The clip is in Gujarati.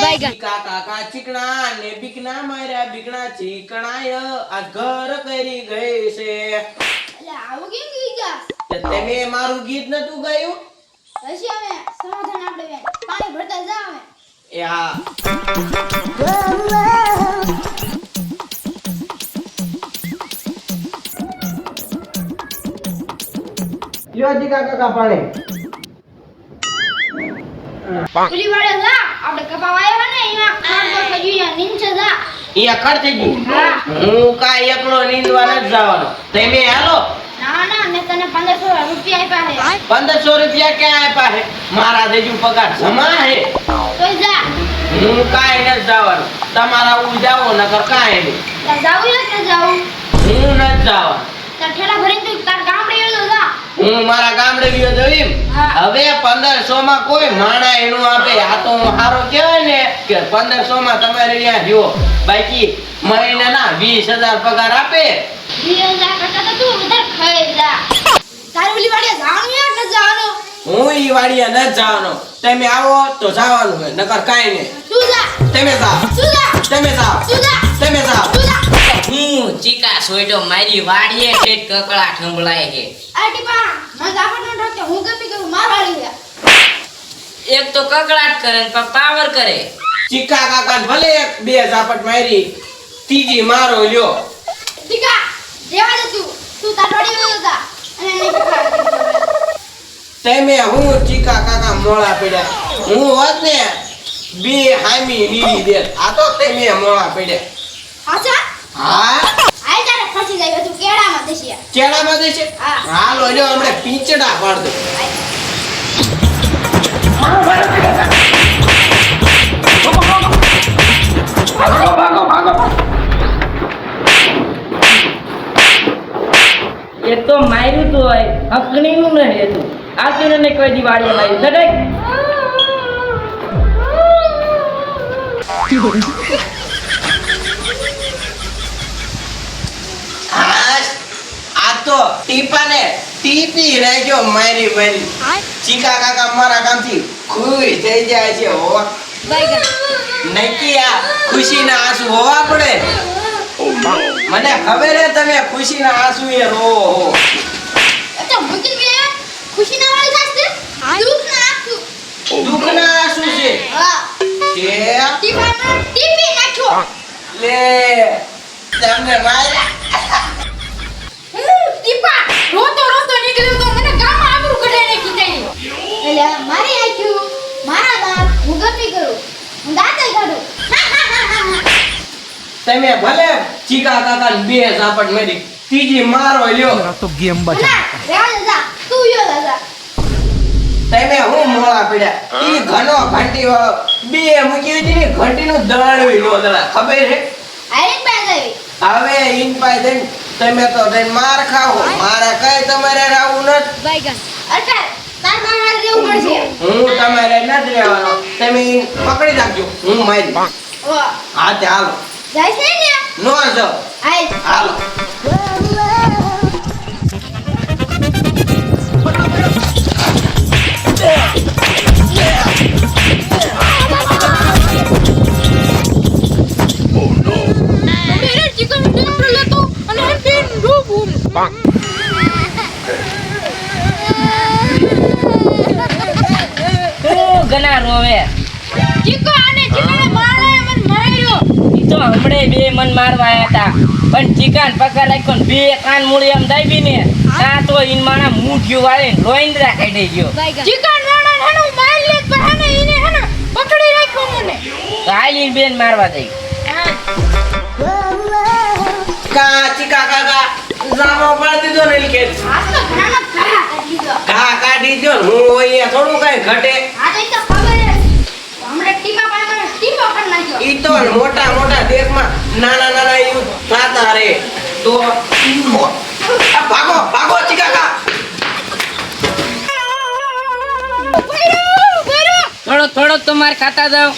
ચીકા કાકા ચીકણા ને બીકના માર્યા બીકણા ચીકણાય આ ઘર કરી ગઈ છે. એટલે આવું કેમ ગઈ ગયા? તે તમે મારું ગીત નતું ગાયું? હશે અમે સમાધાન આપણે બેન પાણી ભરતા જાવ અમે. એ હા લ્યો ચીકા કાકા પાણી. પુલી વાળે જા આપણે કપા વાયો ને એમાં ખાંડ પર ખજુયા નીચે જા. અહીંયા ખર થઈ ગયું. હા. હું કાંઈ એકલો નીંદવા નથી જવાનો. તમે હાલો. ના ના મેં તને 1500 રૂપિયા આપ્યા છે. 1500 રૂપિયા ક્યાં આપ્યા છે? મારા દેજુ પગાર જમા છે. તો જા. હું કાંઈ નથી જવાનું. તમારા હું જાઓ નકર કાંઈ નહીં. તાર જાવું છે કે જાવું? હું નથી જવાનું. તાર ઠેલા ભરીને તું તાર ગામડે આવ્યો જા. હું મારા ગામડે ગયો જઈમ. હા. હવે 1500 માં કોઈ માણા એનું આપે. આ તો હારો કહેવાય ને કે 1500 માં તમારે ત્યાં જો બાકી મહિનાના 20000 પગાર આપે. 2000 કરતા તો તું વધારે ખાઈ જા. તાર ઓલી વાડીએ જાવાનું યાર ન જાવાનું. હું ઈ વાડીએ ન જવાનો. તમે આવો તો જવાનું હોય નકર કાંઈ નહીં. તું જા. તમે જાઓ. તું જા. તમે જાઓ. તું જા. તમે જાઓ. તું જા. હું ચીકા સોયડો મારી વાડીએ ઠેઠ કકળા ઠંભળાય છે. આ ટીપા મને જાપટ ન ઠોકે હું ગમી કરું માર વાળી જા. એક તો કકળાટ કરે ને પાવર કરે. ચીકા કાકાને ભલે એક બે ઝાપટ મારી ત્રીજી મારો લ્યો. ટીકા રેવા દે તું તાર વાડી વયો જા અને નહીં પકડ. તમે હું ચીકા કાકા મોળા પડ્યા. હું હોત ને બે હામી નીડી દે. આ તો તમે મોળા પડ્યા. અચ્છા હા આય તારે ફસી જાય તું કેળામાં દેશિયા. ચેડામાં દેશે. હા. હાલો લ્યો હમણે પીંચડા પાડ દો. એક તો માર્યું તો હોય હકણીનું ન રહેતું. આતીને ને કોઈ દિવાળીએ માર્યું સડાઈ. આ તો ટીપાને ટીપી રહેજો મારી મારી. ચીકા કાકા મારા કામથી ખુશ થઈ જાય છે. હો નક્કી આ ખુશીના આંસુ હોવા પડે. મને ખબર હે તમે ખુશીના આંસુ એ રો. અચ્છા મુકિલ બે ખુશી ના વાળી થાશે દુઃખ ના આંસુ. દુઃખના આંસુ છે. હા કે ટીપા ટીપી નાખો. લે તમને માર્યા. ટીપા રોતો રોતો નીકળ્યો તો મને ગામમાં આબરૂ કઢાઈને કીધાઈ. એટલે મારી આખ્યું મારા દાંત હું ગમી કરું હું દાંતય કાઢું. તમે ભલે ચીકા કાકાને બે ઝાપટ મારી ત્રીજી મારો લ્યો. તો ગેમ ના રેવા દે જા તું યો દાદા. તમે હું મોળા પડ્યા. ઈ ઘનો ઘંટી વાળો બે મૂકી હતી ને ઘંટીનું દળવી લો દળા ખબર છે. આયન પાસે આવી હવે ઈન પાઈ દઈને તમે તો દઈને માર ખાઓ. મારે કઈ તમારે રાવું નથી. અટલ તાર મારા રહેવું પડશે. હું તમારે નથી રહેવાનો. તમે ઈન પકડી રાખજો હું મારી. ઓ હા તે હાલો જાય છે ને નો જાઓ. આય હાલો મેરે ચિકન ડિનર લેતો અને પિન ડૂબુમ. તું ગના રોવે. ચિકો અને ચિકને મારે મન માર્યો. ઈ તો હમણે બે મન મારવા આયા હતા. પણ ચીકાન પકડ રાખ્યો ને બે કાન મૂળી આમ દાબી ને તા તો ઈન માણા મૂઠ્યું વાળે રોઈંદરા કાઢી ગયો. ચિકન વાળા હનો માર લે પણ હને ઈને હને પકડી રાખ્યો મને. કાલી બેન મારવા દઈ. ચીકા કાકા જામો પાડી દીધો ને કે આ તો ઘણા ઘા કાઢી દો. ઘા કાઢી દો ને હું અહીંયા થોડું કઈ ઘટે. આ તો ખબર છે હમણે ટીપા પાડે મને ટીપા પણ નાખ્યો. ઈ તો મોટા મોટા દેશમાં નાના નાના યુદ્ધ થતા રહે તો આ ભાગો ભાગો ચીકા કાકા. થોડો થોડો તો માર ખાતા જાવ.